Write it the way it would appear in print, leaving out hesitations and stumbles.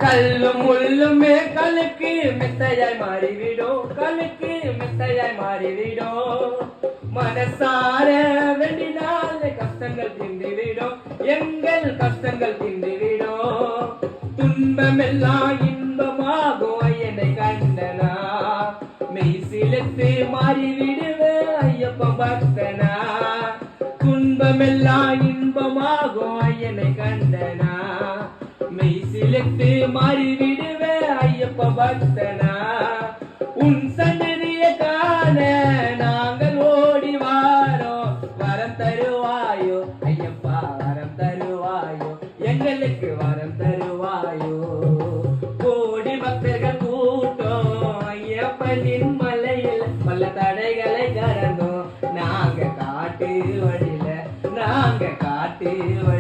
கல்லும் முள்ளுமே கலுக்கு மெத்தையாய் மாறிவிடும், கலுக்கு மெத்தையாய் மாறிவிடும். மனசார வேண்டினால் கஷ்டங்கள் தீர்ந்துவிடும், எங்கள் கஷ்டங்கள் தீர்ந்துவிடும். துன்பமெல்லாம் இன்பமாகும் ஐயனை கண்டனா, மெய் சிலிர்த்து மாறிவிடுவே ஐயப்ப பக்தனா. துன்பமெல்லாம் இன்பமாகும் ஐயனை கண்டனா, மெய் சிலிர்த்து மாறிவிடுவே ஐயப்ப பக்தனா. உன் சன்னதியை காண நாங்கள் ஓடி வாரோம், வரம் தருவாயோ ஐயப்பா, வரம் தருவாயோ, எங்களுக்கு வரம் தருவாயோ. கோடி பக்தர்கள் கூட்டம் ஐயப்பனின் மலையில் பல தடைகளை கடந்தோம், நாங்க காட்டு வழியில, நாங்க காட்டு வழி